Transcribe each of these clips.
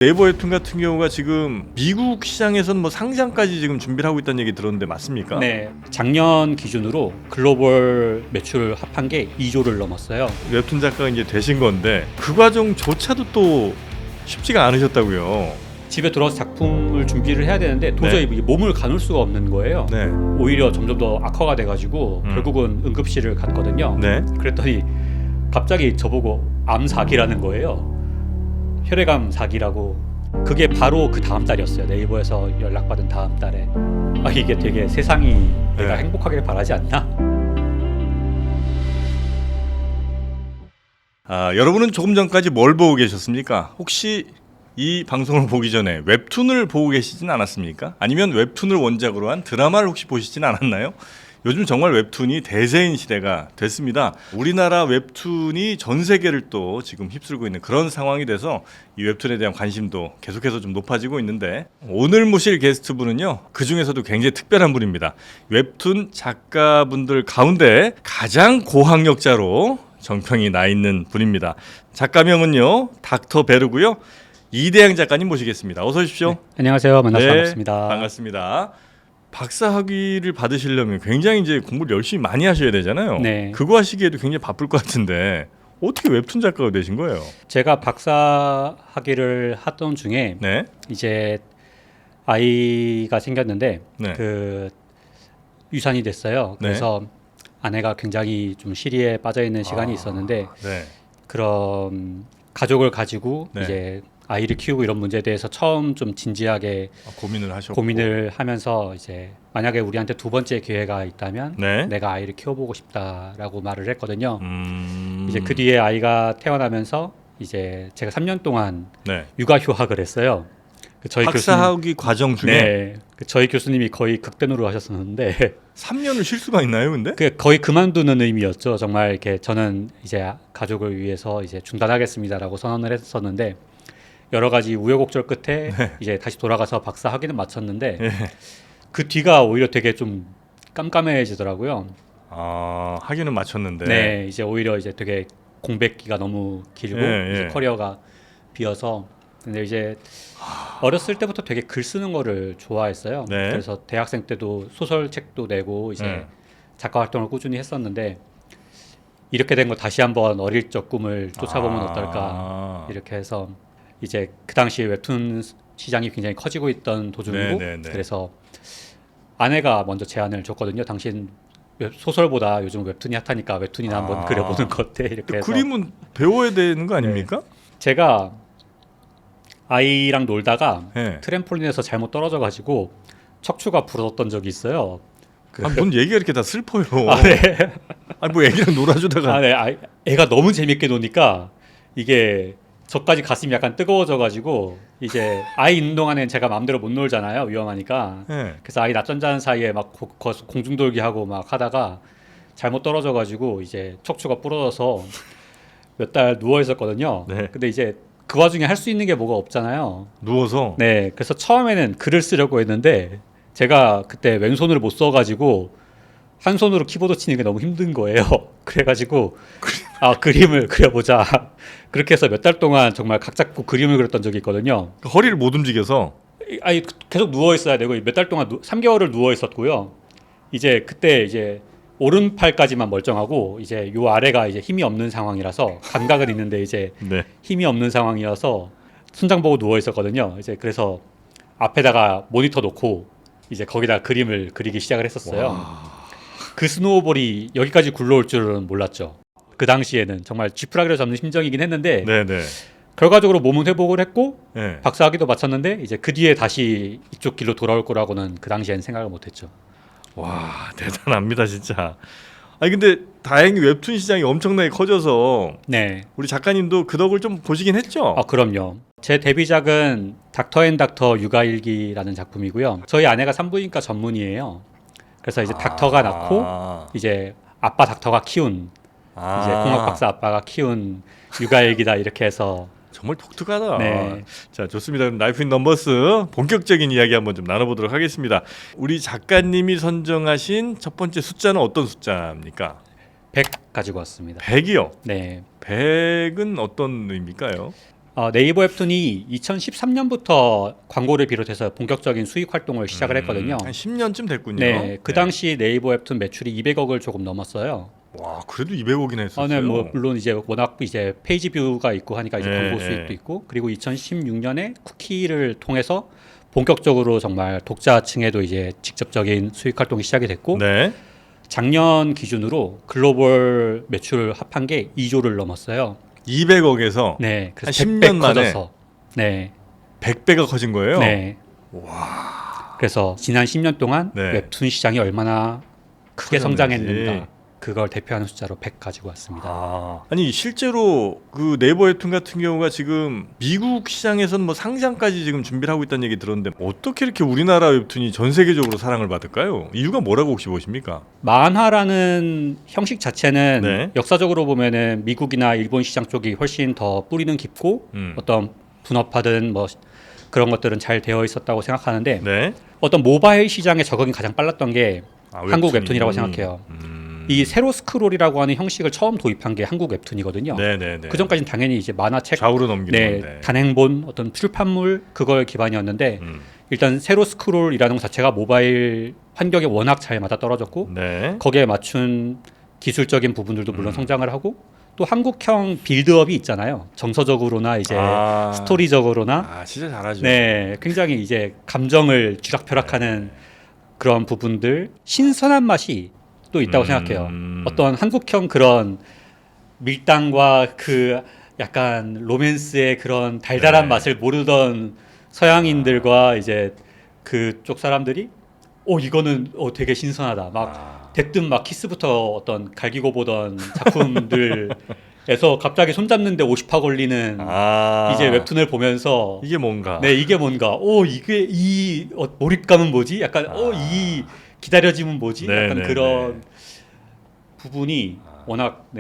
네이버 웹툰 같은 경우가 지금 미국 시장에서는 뭐 상장까지 지금 준비를 하고 있다는 얘기 들었는데 맞습니까? 네, 작년 기준으로 글로벌 매출 합한 게 2조를 넘었어요. 웹툰 작가가 이제 되신 건데 그 과정조차도 또 쉽지가 않으셨다고요. 집에 들어와서 작품을 준비를 해야 되는데 도저히 몸을 가눌 수가 없는 거예요. 네. 오히려 점점 더 악화가 돼가지고 결국은 응급실을 갔거든요. 네. 그랬더니 갑자기 저보고 암사기라는 거예요. 혈액암 사기라고. 그게 바로 그 다음 달이었어요. 네이버에서 연락받은 다음 달에. 아, 이게 되게 세상이 내가 네. 행복하길 바라지 않나? 여러분은 조금 전까지 뭘 보고 계셨습니까? 혹시 이 방송을 보기 전에 웹툰을 보고 계시진 않았습니까? 아니면 웹툰을 원작으로 한 드라마를 혹시 보시진 않았나요? 요즘 정말 웹툰이 대세인 시대가 됐습니다. 우리나라 웹툰이 전 세계를 또 지금 휩쓸고 있는 그런 상황이 돼서 이 웹툰에 대한 관심도 계속해서 좀 높아지고 있는데, 오늘 모실 게스트분은요, 그 중에서도 굉장히 특별한 분입니다. 웹툰 작가분들 가운데 가장 고학력자로 정평이 나 있는 분입니다. 작가명은요 닥터 베르고요. 이대양 작가님 모시겠습니다. 어서 오십시오. 네, 안녕하세요. 만나서 네, 반갑습니다. 반갑습니다. 박사 학위를 받으시려면 굉장히 이제 공부를 열심히 많이 하셔야 되잖아요. 네. 그거 하시기에도 굉장히 바쁠 것 같은데 어떻게 웹툰 작가가 되신 거예요? 제가 박사 학위를 하던 중에 네. 이제 아이가 생겼는데 네. 그 유산이 됐어요. 네. 그래서 아내가 굉장히 좀 시리에 빠져 있는 시간이 있었는데 네. 그런 가족을 가지고 네. 이제 아이를 키우고 이런 문제에 대해서 처음 좀 진지하게 고민을 하셨고. 고민을 하면서 이제 만약에 우리한테 두 번째 기회가 있다면 네. 내가 아이를 키워보고 싶다라고 말을 했거든요. 이제 그 그 뒤에 아이가 태어나면서 이제 제가 3년 동안 네. 육아 휴학을 했어요. 그 저희 박사 학위 과정 중에 네, 그 저희 교수님이 거의 극대노를 하셨었는데 3년을 쉴 수가 있나요, 근데? 그 거의 그만두는 의미였죠. 정말 이렇게 저는 이제 가족을 위해서 이제 중단하겠습니다라고 선언을 했었는데 여러 가지 우여곡절 끝에 네. 이제 다시 돌아가서 박사 학위는 마쳤는데 네. 그 뒤가 오히려 되게 좀 깜깜해지더라고요. 학위는 마쳤는데. 네, 이제 오히려 이제 되게 공백기가 너무 길고 이제 커리어가 비어서 근데 이제 어렸을 때부터 되게 글 쓰는 거를 좋아했어요. 네. 그래서 대학생 때도 소설책도 내고 이제 작가 활동을 꾸준히 했었는데 이렇게 된 거 다시 한번 어릴 적 꿈을 쫓아보면 어떨까 이렇게 해서 이제 그 당시에 웹툰 시장이 굉장히 커지고 있던 도중이고 그래서 아내가 먼저 제안을 줬거든요. 당신 소설보다 요즘 웹툰이 핫하니까 웹툰이나 한번 그려보는 거 어때? 이렇게 해서 그림은 배워야 되는 거 아닙니까? 제가 아이랑 놀다가 네. 트램폴린에서 잘못 떨어져가지고 척추가 부러졌던 적이 있어요. 뭔 얘기가 이렇게 다 슬퍼요. 네. 뭐 애기랑 놀아주다가. 네. 애가 너무 재밌게 노니까 이게 저까지 가슴이 약간 뜨거워져가지고 이제 아이 있는 동안엔 제가 마음대로 못 놀잖아요. 위험하니까. 네. 그래서 아이 낮잠 자는 사이에 막 공중돌기 하고 막 하다가 잘못 떨어져가지고 이제 척추가 부러져서 몇 달 누워 있었거든요. 네. 근데 이제 그 와중에 할 수 있는 게 뭐가 없잖아요. 누워서. 네, 그래서 처음에는 글을 쓰려고 했는데 제가 그때 왼손을 못 써가지고 한 손으로 키보드 치는 게 너무 힘든 거예요. 그래가지고 그림을 그려보자. 그렇게 해서 몇 달 동안 정말 각 잡고 그림을 그렸던 적이 있거든요. 허리를 못 움직여서. 아니 계속 누워 있어야 되고 몇 달 동안 3개월을 누워 있었고요. 이제 그때 이제 오른팔까지만 멀쩡하고 이제 요 아래가 이제 힘이 없는 상황이라서 감각은 있는데 이제 네. 힘이 없는 상황이어서 순장 보고 누워 있었거든요. 이제 그래서 앞에다가 모니터 놓고 이제 거기다 그림을 그리기 시작을 했었어요. 와. 그 스노우볼이 여기까지 굴러올 줄은 몰랐죠. 그 당시에는 정말 쥐푸라기로 잡는 심정이긴 했는데 네네. 결과적으로 몸은 회복을 했고 네. 박사 학위도 마쳤는데 이제 그 뒤에 다시 이쪽 길로 돌아올 거라고는 그 당시엔 생각을 못했죠. 와, 대단합니다 진짜. 아니 근데 다행히 웹툰 시장이 엄청나게 커져서 네. 우리 작가님도 그 덕을 좀 보시긴 했죠. 그럼요. 제 데뷔작은 닥터 앤 닥터 육아일기라는 작품이고요. 저희 아내가 산부인과 전문의예요. 그래서 이제 닥터가 낳고 이제 아빠 닥터가 키운 이제 공학 박사 아빠가 키운 육아일기다 이렇게 해서 정말 독특하다. 네. 자, 좋습니다. 그럼 라이프 인 넘버스 본격적인 이야기 한번 좀 나눠보도록 하겠습니다. 우리 작가님이 선정하신 첫 번째 숫자는 어떤 숫자입니까? 100 가지고 왔습니다. 100이요. 네. 100은 어떤 의미일까요? 네이버 웹툰이 2013년부터 광고를 비롯해서 본격적인 수익 활동을 시작을 했거든요. 한 10년쯤 됐군요. 네, 그 당시 네이버 웹툰 매출이 200억을 조금 넘었어요. 와, 그래도 200억이나 했었어요. 네, 뭐 물론 이제 워낙 이제 페이지 뷰가 있고 하니까 이제 네, 광고 네. 수익도 있고, 그리고 2016년에 쿠키를 통해서 본격적으로 정말 독자층에도 이제 직접적인 수익 활동이 시작이 됐고, 네. 작년 기준으로 글로벌 매출 합한 게 2조를 넘었어요. 200억에서 네, 그래서 한 10년 100배 만에 커져서, 네, 100배가 커진 거예요. 네. 그래서 지난 10년 동안 네. 웹툰 시장이 얼마나 크게 커졌는지. 성장했는가, 그걸 대표하는 숫자로 100 가지고 왔습니다. 아니 실제로 그 네이버 웹툰 같은 경우가 지금 미국 시장에서는 뭐 상장까지 지금 준비를 하고 있다는 얘기 들었는데 어떻게 이렇게 우리나라 웹툰이 전 세계적으로 사랑을 받을까요? 이유가 뭐라고 혹시 보십니까? 만화라는 형식 자체는 네. 역사적으로 보면은 미국이나 일본 시장 쪽이 훨씬 더 뿌리는 깊고 어떤 분업화든 뭐 그런 것들은 잘 되어 있었다고 생각하는데, 네. 어떤 모바일 시장의 적응이 가장 빨랐던 게 한국 웹툰이. 웹툰이라고 생각해요. 이 세로 스크롤이라고 하는 형식을 처음 도입한 게 한국 웹툰이거든요. 네네네. 그 전까지는 당연히 이제 만화책, 좌우로 넘기는 네, 건데. 단행본 어떤 출판물 그걸 기반이었는데, 일단 세로 스크롤이라는 것 자체가 모바일 환경에 워낙 잘 맞아 떨어졌고, 네. 거기에 맞춘 기술적인 부분들도 물론 성장을 하고, 또 한국형 빌드업이 있잖아요. 정서적으로나 이제 스토리적으로나, 진짜 잘하죠. 네, 굉장히 이제 감정을 쥐락펴락하는 그런 부분들, 신선한 맛이 또 있다고 생각해요. 어떤 한국형 그런 밀당과 그 약간 로맨스의 그런 달달한 네. 맛을 모르던 서양인들과 이제 그쪽 사람들이 이거는 되게 신선하다. 막 대뜸 막 키스부터 어떤 갈기고 보던 작품들에서 갑자기 손잡는데 50화 걸리는 이제 웹툰을 보면서 이게 뭔가. 네, 이게 뭔가 이게 이 몰입감은 뭐지? 약간 이 기다려짐은 뭐지? 네, 약간 네, 그런 부분이 워낙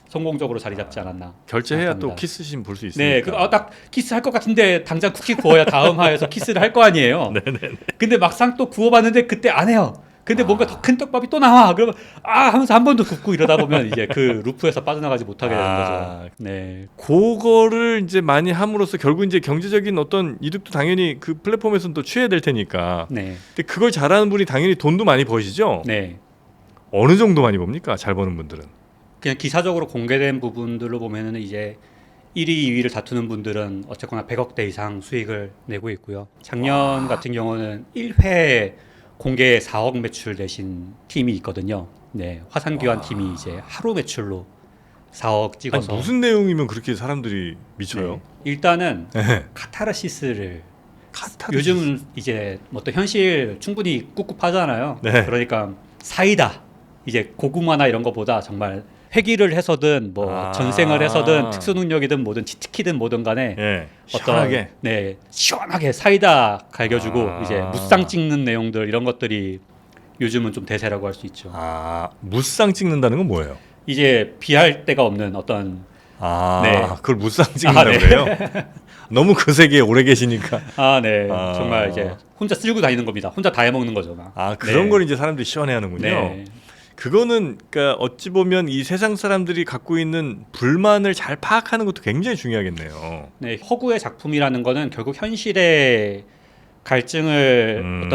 성공적으로 자리 잡지 않았나. 결제해야 생각합니다. 또 키스씬 볼 수 있으니까. 네, 딱 키스 할 것 같은데 당장 쿠키 구워야 다음 화에서 키스를 할 거 아니에요. 네네네. 근데 막상 또 구워봤는데 그때 안 해요. 근데 뭔가 더 큰 떡밥이 또 나와. 그러면 하면서 한 번 더 굽고 이러다 보면 이제 그 루프에서 빠져나가지 못하게 되는 거죠. 네. 그거를 이제 많이 함으로써 결국 이제 경제적인 어떤 이득도 당연히 그 플랫폼에서는 또 취해야 될 테니까. 네. 근데 그걸 잘하는 분이 당연히 돈도 많이 버시죠. 네. 어느 정도 많이 봅니까? 잘 버는 분들은. 그냥 기사적으로 공개된 부분들로 보면은 이제 1위, 2위를 다투는 분들은 어쨌거나 100억대 이상 수익을 내고 있고요. 작년 같은 경우는 1회 공개 4억 매출 내신 팀이 있거든요. 네, 화산귀환 팀이 이제 하루 매출로 4억 찍어서. 아니, 무슨 내용이면 그렇게 사람들이 미쳐요? 네, 일단은 네. 카타르시스를 카타르시스. 요즘 이제 뭐 또 현실 충분히 꿉꿉하잖아요. 네. 그러니까 사이다, 이제 고구마나 이런 거보다 정말 회귀를 해서든 뭐 전생을 해서든 특수 능력이든 뭐든 치트키든 뭐든 간에 네. 시원하게 시원하게 사이다 갈겨주고 이제 무쌍 찍는 내용들, 이런 것들이 요즘은 좀 대세라고 할 수 있죠. 무쌍 찍는다는 건 뭐예요? 이제 비할 데가 없는 어떤 네. 그걸 무쌍 찍는다고 네. 그래요? 너무 그 세계에 오래 계시니까. 네. 정말 이제 혼자 쓸고 다니는 겁니다. 혼자 다 해먹는 거죠. 그런 네. 걸 이제 사람들이 시원해하는군요. 네. 그거는 그러니까 어찌 보면 이 세상 사람들이 갖고 있는 불만을 잘 파악하는 것도 굉장히 중요하겠네요. 네, 허구의 작품이라는 거는 결국 현실의 갈증을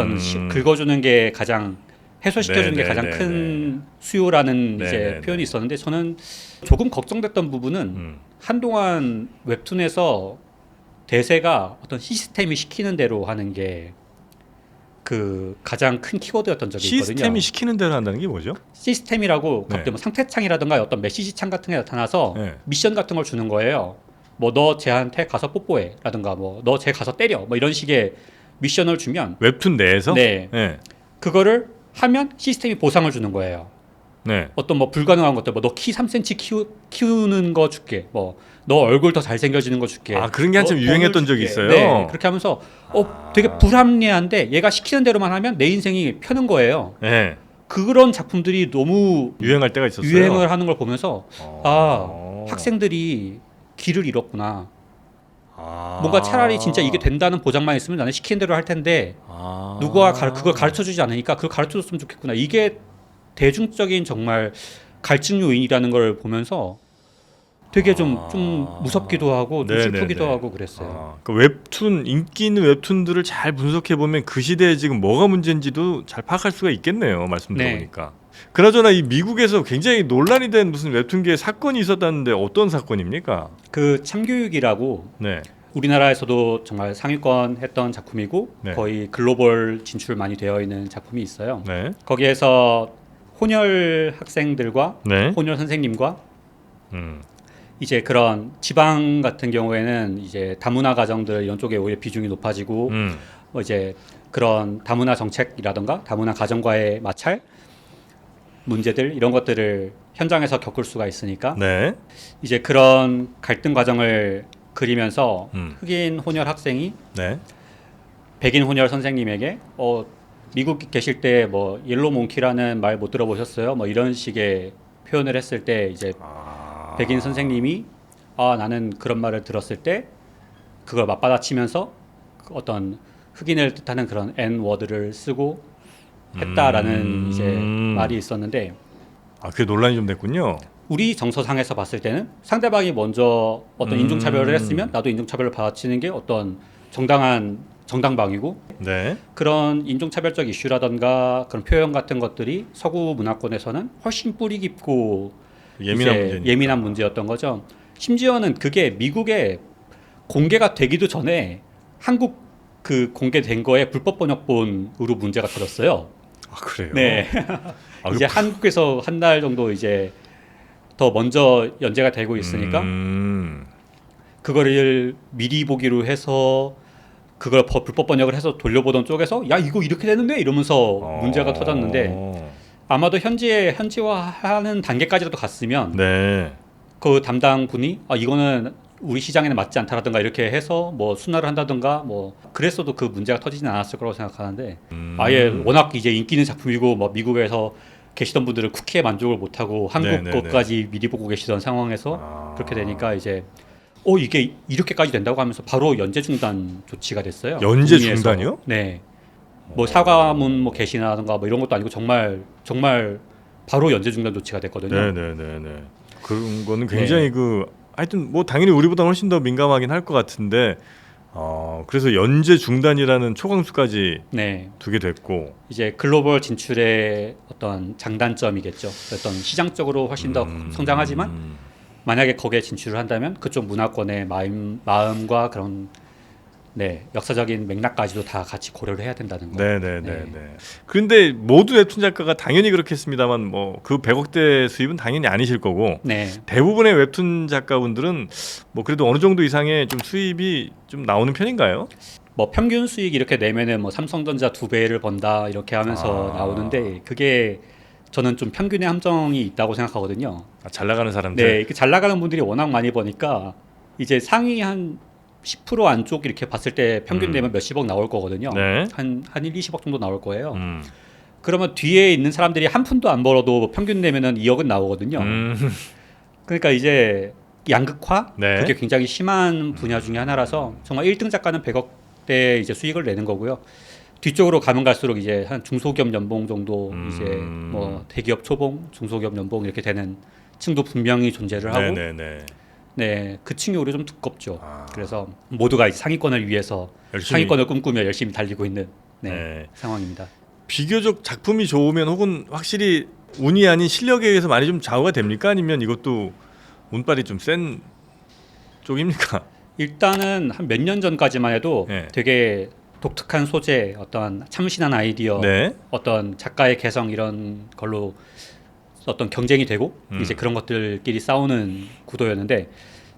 긁어주는 게 가장 해소시켜주는 게 가장 큰 수요라는 이제 표현이 있었는데, 저는 조금 걱정됐던 부분은 한동안 웹툰에서 대세가 어떤 시스템이 시키는 대로 하는 게 그 가장 큰 키워드였던 적이 있거든요. 시스템이 시키는 대로 한다는 게 뭐죠? 시스템이라고 갑자기 뭐 상태창이라든가 어떤 메시지 창 같은 게 나타나서 미션 같은 걸 주는 거예요. 뭐 너 쟤한테 가서 뽀뽀해라든가 뭐 너 쟤 가서 때려 뭐 이런 식의 미션을 주면 웹툰 내에서 네. 그거를 하면 시스템이 보상을 주는 거예요. 네. 어떤 뭐 불가능한 것들, 뭐 너 키 3cm 키우는 거 줄게, 뭐 너 얼굴 더 잘생겨지는 거 줄게. 그런 게 한참 유행했던 적이 있어요. 네, 그렇게 하면서 되게 불합리한데 얘가 시키는 대로만 하면 내 인생이 펴는 거예요. 네. 그런 작품들이 너무 유행할 때가 있었어요. 유행을 하는 걸 보면서 학생들이 길을 잃었구나. 뭔가 차라리 진짜 이게 된다는 보장만 있으면 나는 시키는 대로 할 텐데 누가 그걸 가르쳐주지 않으니까 그걸 가르쳐줬으면 좋겠구나. 이게 대중적인 정말 갈증 요인이라는 걸 보면서 되게 좀 무섭기도 하고 좀 네네네. 슬프기도 하고 그랬어요. 그 웹툰 인기 있는 웹툰들을 잘 분석해 보면 그 시대에 지금 뭐가 문제인지도 잘 파악할 수가 있겠네요. 말씀 네. 들어보니까. 그나저나 이 미국에서 굉장히 논란이 된 무슨 웹툰계에 사건이 있었다는데 어떤 사건입니까? 그 참교육이라고 네. 우리나라에서도 정말 상위권 했던 작품이고 네. 거의 글로벌 진출 많이 되어 있는 작품이 있어요. 네. 거기에서 혼혈 학생들과 네. 혼혈 선생님과 음. 이제 그런 지방 같은 경우에는 이제 다문화 가정들 이런 쪽에 오히려 비중이 높아지고 뭐 이제 그런 다문화 정책이라던가 다문화 가정과의 마찰 문제들 이런 것들을 현장에서 겪을 수가 있으니까 네. 이제 그런 갈등 과정을 그리면서 음. 흑인 혼혈 학생이 네. 백인 혼혈 선생님에게 미국 계실 때 뭐 옐로 몽키라는 말 못 들어보셨어요? 뭐 이런 식의 표현을 했을 때 이제 백인 선생님이 나는 그런 말을 들었을 때 그걸 맞받아치면서 그 어떤 흑인을 뜻하는 그런 N 워드를 쓰고 했다라는 이제 말이 있었는데 그게 논란이 좀 됐군요. 우리 정서상에서 봤을 때는 상대방이 먼저 어떤 인종차별을 했으면 나도 인종차별을 받아치는 게 어떤 정당방위고 네. 그런 인종차별적 이슈라던가 그런 표현 같은 것들이 서구 문화권에서는 훨씬 뿌리 깊고 예민한 문제였던 거죠. 심지어는 그게 미국에 공개가 되기도 전에 한국 그 공개된 거에 불법 번역본으로 문제가 터졌어요. 그래요? 네. 이제 한국에서 한 달 정도 이제 더 먼저 연재가 되고 있으니까 그거를 미리 보기로 해서 그걸 불법 번역을 해서 돌려보던 쪽에서 야 이거 이렇게 되는데 이러면서 문제가 터졌는데 아마도 현지화하는 단계까지라도 갔으면 네. 그 담당 분이 이거는 우리 시장에는 맞지 않다라든가 이렇게 해서 뭐 순화를 한다든가 뭐 그랬어도 그 문제가 터지진 않았을 거라고 생각하는데 아예 워낙 이제 인기 있는 작품이고 뭐 미국에서 계시던 분들은 쿠키에 만족을 못하고 한국 것까지 미리 보고 계시던 상황에서 그렇게 되니까 이제 이게 이렇게까지 된다고 하면서 바로 연재 중단 조치가 됐어요. 연재 북미에서. 중단이요? 네. 뭐 사과문 뭐 게시나든가 뭐 이런 것도 아니고 정말 바로 연재 중단 조치가 됐거든요. 네네네네. 그런 거는 굉장히 하여튼 뭐 당연히 우리보다 훨씬 더 민감하긴 할 것 같은데 그래서 연재 중단이라는 초강수까지 두게 됐고 이제 글로벌 진출의 어떤 장단점이겠죠. 어떤 시장적으로 훨씬 더 성장하지만 만약에 거기에 진출을 한다면 그쪽 문화권의 마음과 그런 역사적인 맥락까지도 다 같이 고려를 해야 된다는 거. 네네네. 그런데 모든 웹툰 작가가 당연히 그렇겠습니다만 뭐 그 100억대 수입은 당연히 아니실 거고 대부분의 웹툰 작가분들은 뭐 그래도 어느 정도 이상의 좀 수입이 좀 나오는 편인가요? 뭐 평균 수익 이렇게 내면은 뭐 삼성전자 2배를 번다 이렇게 하면서 나오는데 그게 저는 좀 평균의 함정이 있다고 생각하거든요. 잘 나가는 사람들. 네, 잘 나가는 분들이 워낙 많이 버니까 이제 상위 한 10% 안쪽 이렇게 봤을 때 평균 내면 몇십억 나올 거거든요. 한 1, 20억 정도 나올 거예요. 그러면 뒤에 있는 사람들이 한 푼도 안 벌어도 평균 내면은 2억은 나오거든요. 그러니까 이제 양극화 그게 굉장히 심한 분야 중에 하나라서 정말 1등 작가는 100억대 이제 수익을 내는 거고요. 뒤쪽으로 가면 갈수록 이제 한 중소기업 연봉 정도 이제 뭐 대기업 초봉, 중소기업 연봉 이렇게 되는 층도 분명히 존재를 하고 그 층이 오히려 좀 두껍죠. 그래서 모두가 이제 상위권을 위해서 상위권을 꿈꾸며 열심히 달리고 있는 상황입니다. 비교적 작품이 좋으면 혹은 확실히 운이 아닌 실력에 의해서 많이 좀 좌우가 됩니까? 아니면 이것도 운빨이 좀 센 쪽입니까? 일단은 한 몇 년 전까지만 해도 되게 독특한 소재, 어떤 참신한 아이디어, 어떤 작가의 개성 이런 걸로 어떤 경쟁이 되고 이제 그런 것들끼리 싸우는 구도였는데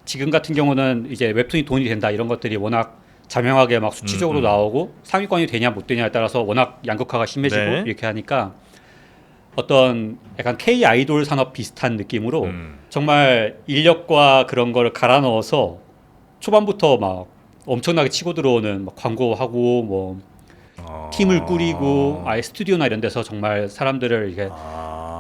지금 같은 경우는 이제 웹툰이 돈이 된다 이런 것들이 워낙 자명하게 막 수치적으로 나오고 상위권이 되냐 못 되냐에 따라서 워낙 양극화가 심해지고 이렇게 하니까 어떤 약간 K 아이돌 산업 비슷한 느낌으로 정말 인력과 그런 거를 갈아 넣어서 초반부터 막 엄청나게 치고 들어오는 막 광고하고 뭐 팀을 꾸리고 아예 스튜디오나 이런 데서 정말 사람들을 이게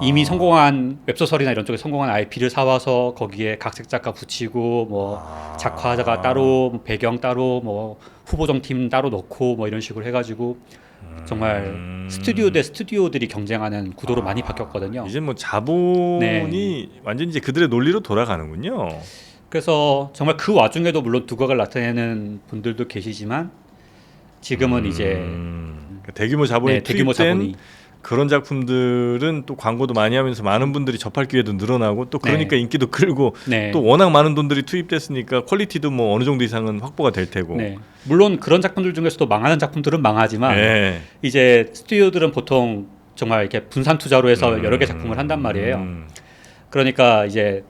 이미 성공한 웹소설이나 이런 쪽에 성공한 IP를 사와서 거기에 각색 작가 붙이고 뭐 작화자가 따로 뭐 배경 따로 뭐 후보정팀 따로 넣고 뭐 이런 식으로 해가지고 정말 스튜디오 대 스튜디오들이 경쟁하는 구도로 많이 바뀌었거든요. 이제 뭐 자본이 네. 완전 이제 그들의 논리로 돌아가는군요. 그래서 정말 그 와중에도 물론 두각을 나타내는 분들도 계시지만 지금은 이제 그러니까 대규모 자본이 네, 대규모 투입된 자본이 그런 작품들은 또 광고도 많이 하면서 많은 분들이 접할 기회도 늘어나고 또 그러니까 네. 인기도 끌고 네. 또 워낙 많은 돈들이 투입됐으니까 퀄리티도 뭐 어느 정도 이상은 확보가 될 테고. 네. 물론 그런 작품들 중에서도 망하는 작품들은 망하지만 네. 이제 스튜디오들은 보통 정말 이렇게 분산 투자로 해서 여러 개 작품을 한단 말이에요. 그러니까 이제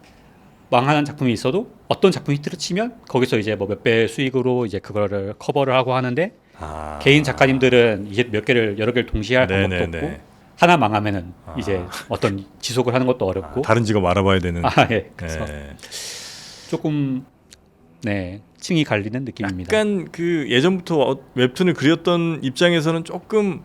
망하는 작품이 있어도 어떤 작품이 히트를 치면 거기서 이제 뭐 몇 배 수익으로 이제 그거를 커버를 하고 하는데 개인 작가님들은 이제 몇 개를 여러 개를 동시에 할 방법도 네네네. 없고 하나 망하면은 이제 어떤 지속을 하는 것도 어렵고 다른 직업 알아봐야 되는. 예. 그래서 네. 조금 네 층이 갈리는 느낌입니다. 약간 그 예전부터 웹툰을 그렸던 입장에서는 조금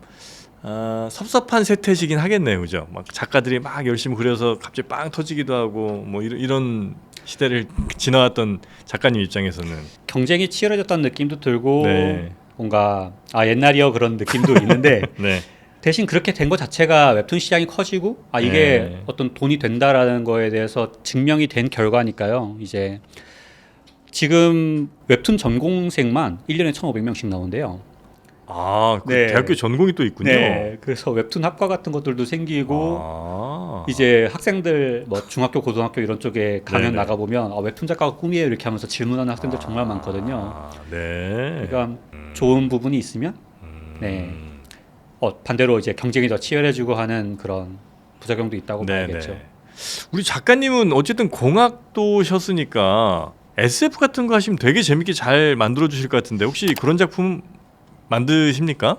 섭섭한 세태시긴 하겠네요, 그죠? 막 작가들이 막 열심히 그려서 갑자기 빵 터지기도 하고 뭐 이런 시대를 지나왔던 작가님 입장에서는 경쟁이 치열해졌다는 느낌도 들고 네. 뭔가 옛날이요 그런 느낌도 있는데 네. 대신 그렇게 된 것 자체가 웹툰 시장이 커지고 이게 네. 어떤 돈이 된다라는 거에 대해서 증명이 된 결과니까요. 이제 지금 웹툰 전공생만 1년에 1,500명씩 나오는데요. 그 네. 대학교 전공이 또 있군요. 네. 그래서 웹툰 학과 같은 것들도 생기고 이제 학생들 뭐 중학교, 고등학교 이런 쪽에 강연 네네. 나가 보면 웹툰 작가가 꿈이에요 이렇게 하면서 질문하는 학생들 정말 많거든요. 네. 그러니까 좋은 부분이 있으면 네. 반대로 이제 경쟁이 더 치열해지고 하는 그런 부작용도 있다고 봐야겠죠. 우리 작가님은 어쨌든 공학도셨으니까 SF 같은 거 하시면 되게 재밌게 잘 만들어 주실 것 같은데 혹시 그런 작품 만드십니까?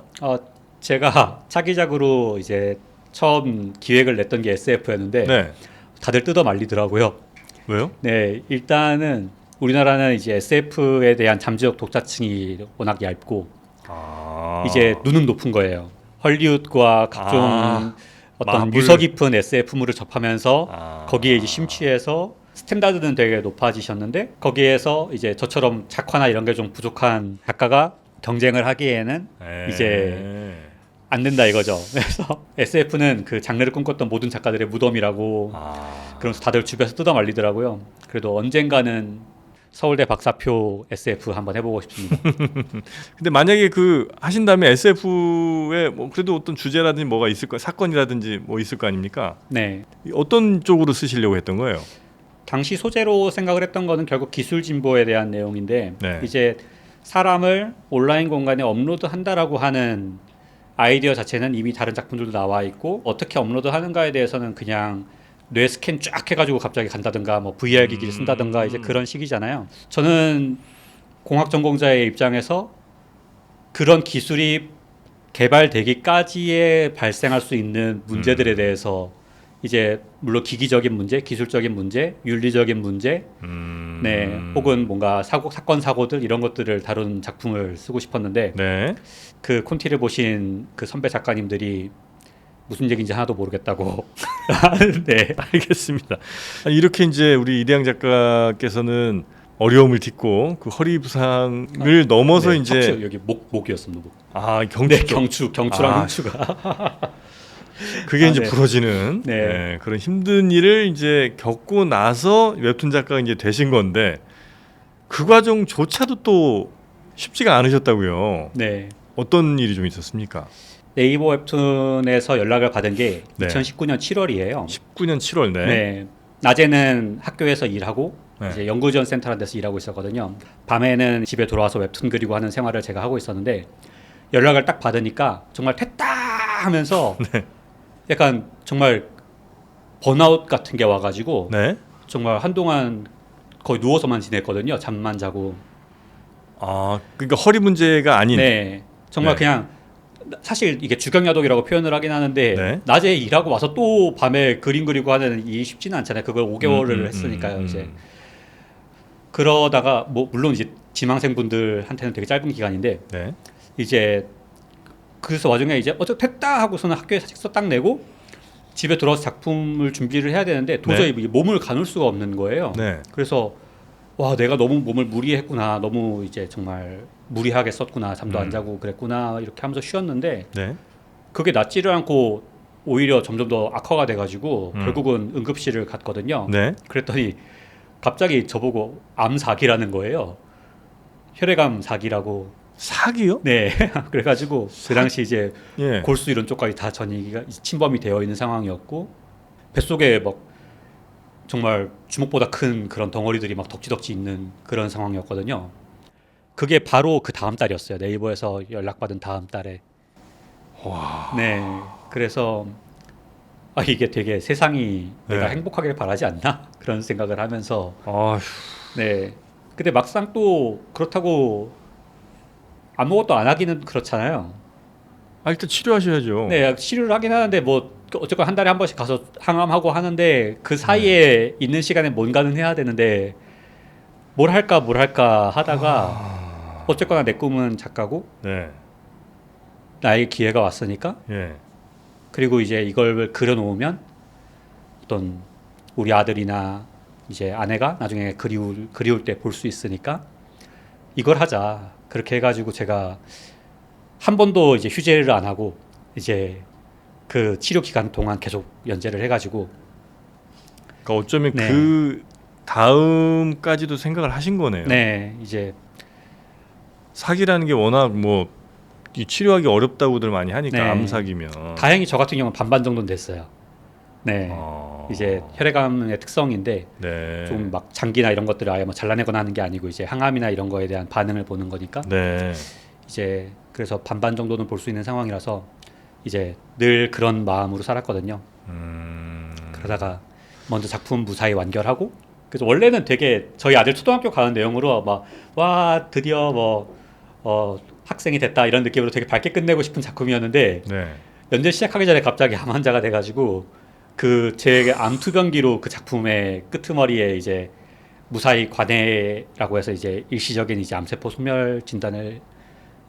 제가 차기작으로 이제 처음 기획을 냈던 게 SF였는데 네. 다들 뜯어 말리더라고요. 왜요? 네, 일단은 우리나라는 이제 SF에 대한 잠재적 독자층이 워낙 얇고 이제 눈은 높은 거예요. 헐리우드과 각종 어떤 마블. 유서 깊은 SF물을 접하면서 거기에 이제 심취해서 스탠다드는 되게 높아지셨는데 거기에서 이제 저처럼 작화나 이런 게 좀 부족한 작가가 경쟁을 하기에는 이제 안 된다 이거죠. 그래서 SF는 그 장르를 꿈꿨던 모든 작가들의 무덤이라고 그러면서 다들 주변에서 뜯어 말리더라고요. 그래도 언젠가는 서울대 박사표 SF 한번 해보고 싶습니다. 근데 만약에 그 하신 다음에 SF에 뭐 그래도 어떤 주제라든지 뭐가 있을 거 사건이라든지 뭐 있을 거 아닙니까? 네. 어떤 쪽으로 쓰시려고 했던 거예요? 당시 소재로 생각을 했던 거는 결국 기술 진보에 대한 내용인데 네. 이제 사람을 온라인 공간에 업로드한다라고 하는 아이디어 자체는 이미 다른 작품들도 나와 있고 어떻게 업로드하는가에 대해서는 그냥 뇌 스캔 쫙 해가지고 갑자기 간다든가 뭐 VR 기기를 쓴다든가 이제 그런 식이잖아요. 저는 공학 전공자의 입장에서 그런 기술이 개발되기까지에 발생할 수 있는 문제들에 대해서 이제 물론 기기적인 문제, 기술적인 문제, 윤리적인 문제, 네, 혹은 뭔가 사건 사고들 이런 것들을 다룬 작품을 쓰고 싶었는데 네. 그 콘티를 보신 그 선배 작가님들이 무슨 얘기인지 하나도 모르겠다고. 네, 알겠습니다. 이렇게 이제 우리 이대양 작가께서는 어려움을 딛고 그 허리 부상을 넘어서 네, 이제 척추, 여기 목이었습니다. 목. 경추 네, 경추랑 흉추가. 그게 이제 네. 부러지는 네. 그런 힘든 일을 이제 겪고 나서 웹툰 작가가 이제 되신 건데 그 과정조차도 또 쉽지가 않으셨다고요. 네. 어떤 일이 좀 있었습니까? 네이버 웹툰에서 연락을 받은 게 네. 2019년 7월이에요. 19년 7월 네. 낮에는 학교에서 일하고 네. 이제 연구지원 센터라는 데서 일하고 있었거든요. 밤에는 집에 돌아와서 웹툰 그리고 하는 생활을 제가 하고 있었는데 연락을 딱 받으니까 정말 됐다 하면서 네. 약간 정말 번아웃 같은 게 와가지고 네. 정말 한동안 거의 누워서만 지냈거든요. 잠만 자고. 그러니까 허리 문제가 아닌. 네. 정말 네. 그냥 사실 이게 주경야독이라고 표현을 하긴 하는데 네. 낮에 일하고 와서 또 밤에 그림 그리고 하는 이 쉽지는 않잖아요. 그걸 5개월을 했으니까요. 이제 그러다가 뭐 물론 이제 지망생분들한테는 되게 짧은 기간인데 네. 이제 그래서 와중에 이제 됐다 하고서는 학교에 사직서 딱 내고 집에 들어와서 작품을 준비를 해야 되는데 도저히 네. 몸을 가눌 수가 없는 거예요. 네. 그래서 와 내가 너무 몸을 무리했구나, 너무 이제 정말 무리하게 썼구나, 잠도 안 자고 그랬구나 이렇게 하면서 쉬었는데 네. 그게 낫지를 않고 오히려 점점 더 악화가 돼가지고 음. 결국은 응급실을 갔거든요. 네. 그랬더니 갑자기 저보고 암사기라는 거예요. 혈액암 사기라고. 사기요? 네. 그래가지고 그 당시 이제 예. 골수 이런 쪽까지 다 전이가 침범이 되어 있는 상황이었고 뱃속에 막 정말 주먹보다 큰 그런 덩어리들이 막 덕지덕지 있는 그런 상황이었거든요. 그게 바로 그 다음 달이었어요. 네이버에서 연락받은 다음 달에. 와. 네. 그래서 아 이게 되게 세상이 내가 네. 행복하길 바라지 않나 그런 생각을 하면서 아휴. 네. 근데 막상 또 그렇다고 아무것도 안 하기는 그렇잖아요. 아, 일단 치료하셔야죠. 네, 치료를 하긴 하는데 뭐 어쨌건 한 달에 한 번씩 가서 항암하고 하는데 그 사이에 있는 시간에 뭔가는 해야 되는데 뭘 할까 하다가 어쨌거나 내 꿈은 작가고 네. 나의 기회가 왔으니까 예. 그리고 이제 이걸 그려놓으면 어떤 우리 아들이나 이제 아내가 나중에 그리울 때 볼 수 있으니까 이걸 하자. 그렇게 해가지고 제가 한 번도 이제 휴재를 안 하고 이제 그 치료 기간 동안 계속 연재를 해가지고 그러니까 어쩌면 네. 그 다음까지도 생각을 하신 거네요. 네 이제 사기라는 게 워낙 뭐 이 치료하기 어렵다고들 많이 하니까 네. 암사기면. 다행히 저 같은 경우는 반반 정도는 됐어요. 네 이제 혈액암의 특성인데 네. 좀 막 장기나 이런 것들을 아예 뭐 잘라내거나 하는 게 아니고 이제 항암이나 이런 거에 대한 반응을 보는 거니까 네. 이제 그래서 반반 정도는 볼 수 있는 상황이라서 이제 늘 그런 마음으로 살았거든요. 그러다가 먼저 작품 무사히 완결하고 그래서 원래는 되게 저희 아들 초등학교 가는 내용으로 막 와 드디어 학생이 됐다 이런 느낌으로 되게 밝게 끝내고 싶은 작품이었는데 네. 연재 시작하기 전에 갑자기 암 환자가 돼가지고 그 제 암투병기로 그 작품의 끄트머리에 이제 무사히 관해라고 해서 이제 일시적인 이제 암세포 소멸 진단을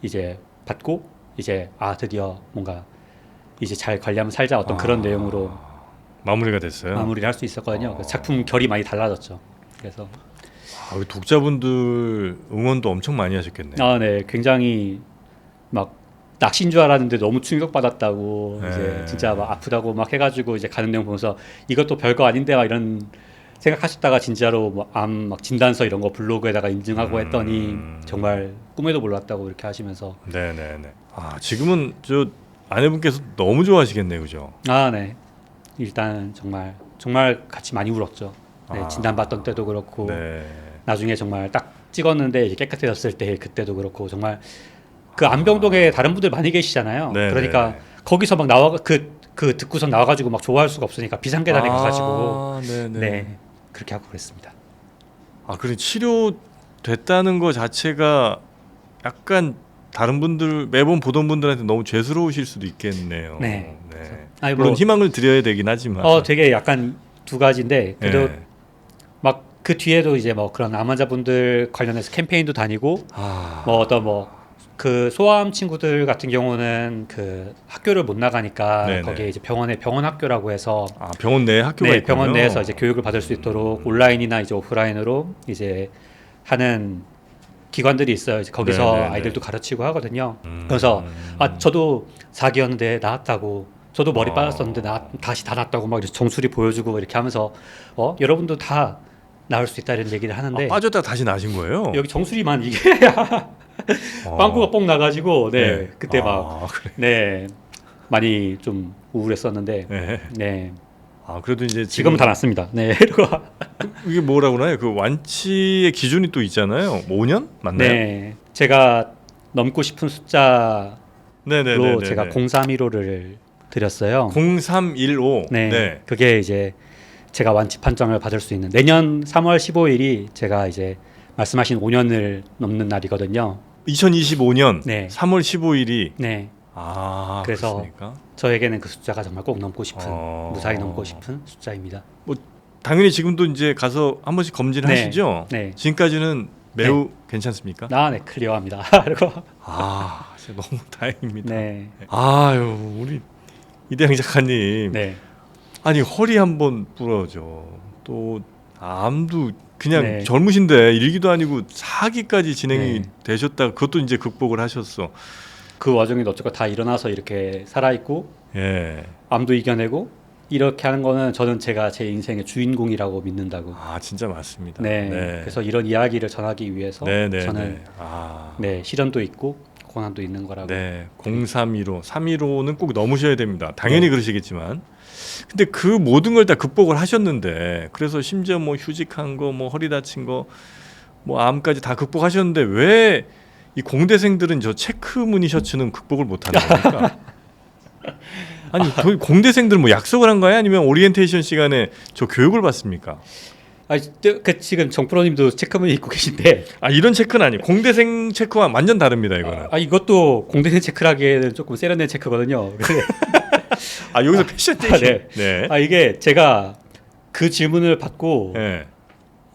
이제 받고 이제 드디어 뭔가 이제 잘 관리하면 살자 어떤 그런 내용으로 마무리가 됐어요. 마무리를 할 수 있었거든요. 그래서 작품 결이 많이 달라졌죠. 그래서 우리 독자분들 응원도 엄청 많이 하셨겠네요. 네, 굉장히 막 낚시인 줄 알았는데 너무 충격받았다고 네. 이제 진짜 막 아프다고 막 해가지고 이제 가는 내용 보면서 이것도 별거 아닌데 막 이런 생각하셨다가 진짜로 뭐 암 막 진단서 이런 거 블로그에다가 인증하고 했더니 정말 꿈에도 몰랐다고 이렇게 하시면서 네네네. 지금은 저 아내분께서 너무 좋아하시겠네요, 그죠? 네. 일단 정말 같이 많이 울었죠. 네, 진단 받던 때도 그렇고 네. 나중에 정말 딱 찍었는데 이제 깨끗해졌을 때 그때도 그렇고 정말 그 안병동에 다른 분들 많이 계시잖아요. 네, 그러니까 네. 거기서 막 나와 그 듣고선 나와가지고 막 좋아할 수가 없으니까 비상계단에 가가지고 네네. 네 그렇게 하고 그랬습니다. 그래 치료 됐다는 거 자체가 약간 다른 분들 매번 보던 분들한테 너무 죄스러우실 수도 있겠네요. 네. 네. 아니, 물론 뭐, 희망을 드려야 되긴 하지만. 되게 약간 두 가지인데 그래도 네. 막 그 뒤에도 이제 뭐 그런 암 환자분들 관련해서 캠페인도 다니고 뭐 어떤 그 소아암 친구들 같은 경우는 그 학교를 못 나가니까 네네. 거기에 이제 병원 학교라고 해서 병원 내에 학교가 네, 있군요. 병원 내에서 이제 교육을 받을 수 있도록 온라인이나 이제 오프라인으로 이제 하는 기관들이 있어요. 이제 거기서 네네네. 아이들도 가르치고 하거든요. 그래서 저도 4기였는데 나았다고, 저도 머리 빠졌었는데 다시 다 났다고 막 이렇게 정수리 보여주고 이렇게 하면서 여러분도 다 나을 수 있다 이런 얘기를 하는데 빠졌다가 다시 나신 거예요? 여기 정수리만 이게 빵꾸가 뽕 나가지고 네. 그때 막 그래. 많이 좀 우울했었는데 네. 그래도 이제 지금은 다 났습니다. 네. 이게 뭐라고 하나요? 그 완치의 기준이 또 있잖아요. 5년 맞나요? 네. 제가 넘고 싶은 숫자로 네네네. 제가 0315를 드렸어요. 0315. 네. 그게 이제 제가 완치 판정을 받을 수 있는 내년 3월 15일이 제가 이제 말씀하신 5년을 넘는 날이거든요. 2025년 네. 3월 15일이 네. 그래서 그렇습니까? 저에게는 그 숫자가 정말 꼭 넘고 싶은 무사히 넘고 싶은 숫자입니다. 당연히 지금도 이제 가서 한 번씩 검진을 네. 하시죠. 네. 지금까지는 매우 괜찮습니까? 네, 클리어합니다. 그리고 진짜 너무 다행입니다. 네. 우리 이대영 작가님. 네. 아니 허리 한번 부러져. 또 암도 그냥 네. 젊으신데 일기도 아니고 4기까지 진행이 네. 되셨다. 그것도 이제 극복을 하셨어. 그 와중에도 어쨌건 다 일어나서 이렇게 살아있고 예. 암도 이겨내고 이렇게 하는 거는 저는 제가 제 인생의 주인공이라고 믿는다고. 아 진짜 맞습니다. 네. 그래서 이런 이야기를 전하기 위해서 저는 네, 시련도 있고 고난도 있는 거라고. 네. 0315, 315는 꼭 넘으셔야 됩니다. 당연히 네. 그러시겠지만. 근데 그 모든 걸 다 극복을 하셨는데 그래서 심지어 뭐 휴직한 거, 뭐 허리 다친 거, 뭐 암까지 다 극복하셨는데 왜 이 공대생들은 저 체크 무늬 셔츠는 극복을 못 하는 겁니까? 아니 공대생들 뭐 약속을 한 거야? 아니면 오리엔테이션 시간에 저 교육을 받습니까? 지금 정프로님도 체크무늬 입고 계신데 아 이런 체크는 아니에요. 공대생 체크와 완전 다릅니다 이거는. 이것도 공대생 체크라기에는 조금 세련된 체크거든요. 근데 아 여기서 패션 대신. 네. 네. 이게 제가 그 질문을 받고 네.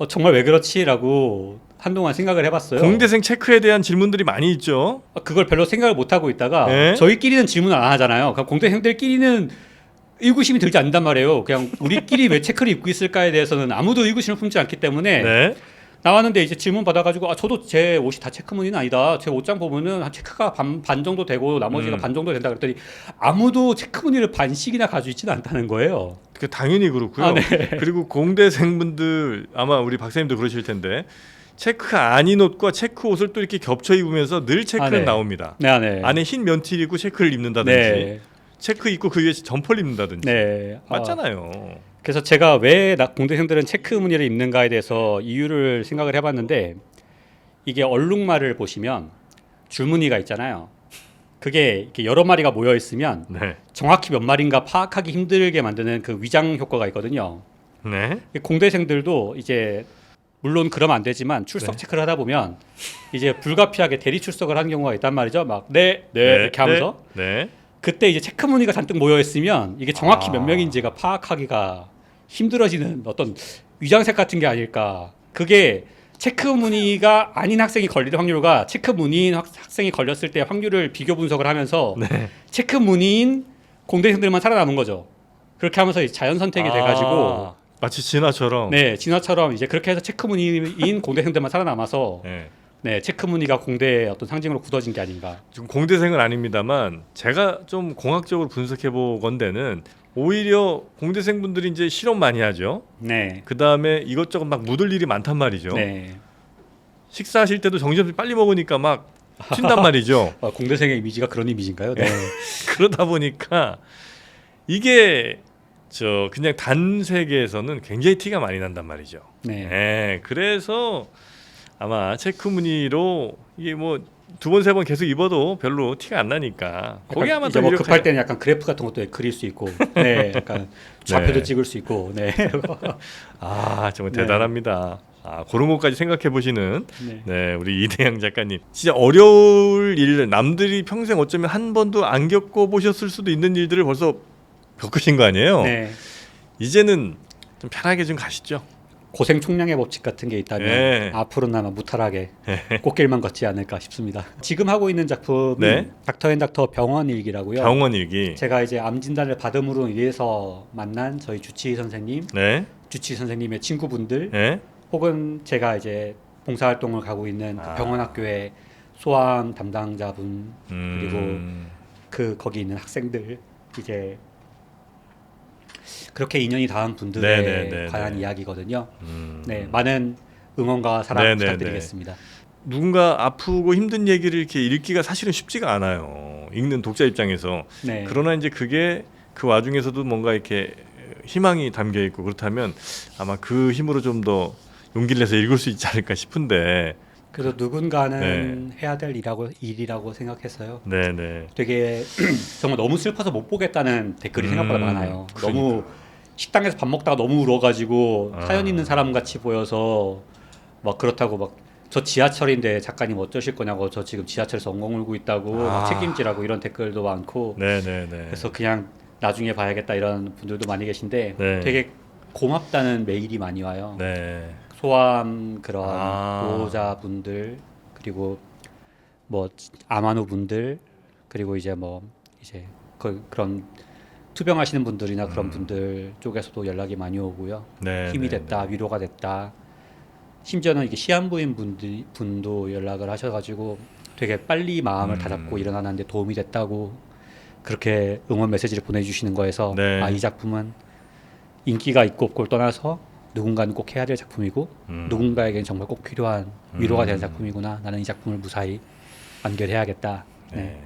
정말 왜 그렇지라고 한동안 생각을 해봤어요. 공대생 체크에 대한 질문들이 많이 있죠. 그걸 별로 생각을 못 하고 있다가 네. 저희끼리는 질문 안 하잖아요. 그러니까 공대생들끼리는 의구심이 들지 않는단 말이에요. 그냥 우리끼리 왜 체크를 입고 있을까에 대해서는 아무도 의구심을 품지 않기 때문에 네. 나왔는데 이제 질문 받아가지고 저도 제 옷이 다 체크 무늬는 아니다. 제 옷장 보면은 한 체크가 반 정도 되고 나머지가 반 정도 된다 그랬더니 아무도 체크 무늬를 반씩이나 가지고 있지는 않다는 거예요. 그 당연히 그렇고요. 네. 그리고 공대생분들 아마 우리 박사님도 그러실 텐데 체크 아닌 옷과 체크 옷을 또 이렇게 겹쳐 입으면서 늘 체크는 네. 나옵니다. 네. 안에 흰 면티를 입고 체크를 입는다든지 네. 체크 입고 그 위에 점퍼를 입는다든지 네. 맞잖아요. 그래서 제가 왜 공대생들은 체크 무늬를 입는가에 대해서 이유를 생각을 해봤는데 이게 얼룩말을 보시면 줄무늬가 있잖아요. 그게 이렇게 여러 마리가 모여 있으면 네. 정확히 몇 마리인가 파악하기 힘들게 만드는 그 위장 효과가 있거든요. 네. 공대생들도 이제 물론 그러면 안 되지만 출석 체크를 하다 보면 이제 불가피하게 대리 출석을 하는 경우가 있단 말이죠. 막 이렇게 하면서 네. 그때 이제 체크 무늬가 잔뜩 모여 있으면 이게 정확히 몇 명인지가 파악하기가 힘들어지는 어떤 위장색 같은 게 아닐까. 그게 체크 무늬가 아닌 학생이 걸릴 확률과 체크 무늬인 학생이 걸렸을 때 확률을 비교 분석을 하면서 체크 무늬인 공대생들만 살아남은 거죠. 그렇게 하면서 자연 선택이 돼가지고 마치 진화처럼. 네, 진화처럼 이제 그렇게 해서 체크 무늬인 공대생들만 살아남아서 네, 체크 무늬가 공대의 어떤 상징으로 굳어진 게 아닌가. 지금 공대생은 아닙니다만 제가 좀 공학적으로 분석해 보건대는 오히려 공대생분들이 이제 실험 많이 하죠. 네. 그 다음에 이것저것 막 묻을 일이 많단 말이죠. 네. 식사하실 때도 정신없이 빨리 먹으니까 막 튄단 말이죠. 공대생의 이미지가 그런 이미지인가요? 네. 그러다 보니까 이게 그냥 단 세계에서는 굉장히 티가 많이 난단 말이죠. 네. 그래서 아마 체크 무늬로 이게 뭐 2번 3번 계속 입어도 별로 티가 안 나니까 거기 아마 더 뭐 급할 때는 약간 그래프 같은 것도 그릴 수 있고, 네, 약간 좌표도 찍을 수 있고, 네. 정말 대단합니다. 그런 것까지 생각해 보시는 네, 우리 이대양 작가님 진짜 어려울 일 남들이 평생 어쩌면 한 번도 안 겪어 보셨을 수도 있는 일들을 벌써 겪으신 거 아니에요? 네. 이제는 좀 편하게 좀 가시죠. 고생 총량의 법칙 같은 게 있다면 앞으로는 아마 무탈하게 꽃길만 걷지 않을까 싶습니다. 지금 하고 있는 작품은 닥터 앤 닥터 병원 일기라고요. 병원 일기. 제가 이제 암 진단을 받음으로 인해서 만난 저희 주치의 선생님, 주치의 선생님의 친구분들, 혹은 제가 이제 봉사활동을 가고 있는 그 병원학교의 소아암 담당자분 그리고 거기 있는 학생들 이제 그렇게 인연이 닿은 분들에 관한 이야기거든요. 네, 많은 응원과 사랑 부탁드리겠습니다. 누군가 아프고 힘든 얘기를 이렇게 읽기가 사실은 쉽지가 않아요. 읽는 독자 입장에서. 그러나 이제 그게 그 와중에서도 뭔가 이렇게 희망이 담겨 있고 그렇다면 아마 그 힘으로 좀 더 용기를 내서 읽을 수 있지 않을까 싶은데. 그래서 누군가는 해야 될 일이라고 생각했어요. 되게 정말 너무 슬퍼서 못 보겠다는 댓글이 생각보다 많아요. 그러니까. 너무 식당에서 밥 먹다가 너무 울어가지고 사연 있는 사람 같이 보여서 막 그렇다고 막 저 지하철인데 작가님 어쩌실 거냐고 저 지금 지하철에서 엉엉 울고 있다고 막 책임지라고 이런 댓글도 많고 그래서 그냥 나중에 봐야겠다 이런 분들도 많이 계신데 되게 고맙다는 메일이 많이 와요. 소아암 그런 보호자분들 그리고 뭐 암환우분들 그리고 이제 뭐 이제 그런 투병하시는 분들이나 그런 분들 쪽에서도 연락이 많이 오고요. 네, 힘이 네, 됐다, 위로가 됐다. 심지어는 이게 시한부인 분도 연락을 하셔가지고 되게 빨리 마음을 다잡고 일어나는데 도움이 됐다고 그렇게 응원 메시지를 보내주시는 거에서 네. 이 작품은 인기가 있고 없고를 떠나서 누군가는 꼭 해야 될 작품이고 누군가에게는 정말 꼭 필요한 위로가 되는 작품이구나. 나는 이 작품을 무사히 완결해야겠다. 네.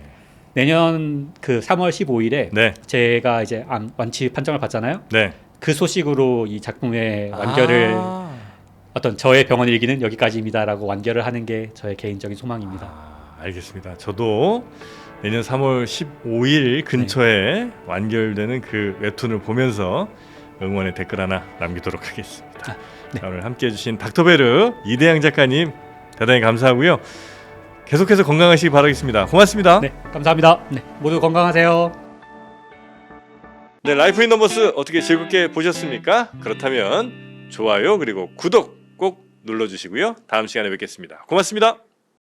내년 그 3월 15일에 네. 제가 이제 완치 판정을 받잖아요. 네. 그 소식으로 이 작품의 완결을 어떤 저의 병원 일기는 여기까지입니다라고 완결을 하는 게 저의 개인적인 소망입니다. 알겠습니다. 저도 내년 3월 15일 근처에 완결되는 그 웹툰을 보면서 응원의 댓글 하나 남기도록 하겠습니다. 네. 자, 오늘 함께해 주신 닥터베르 이대양 작가님 대단히 감사하고요. 계속해서 건강하시기 바라겠습니다. 고맙습니다. 네, 감사합니다. 네, 모두 건강하세요. 네, 라이프 인 넘버스 어떻게 즐겁게 보셨습니까? 그렇다면 좋아요 그리고 구독 꼭 눌러주시고요. 다음 시간에 뵙겠습니다. 고맙습니다.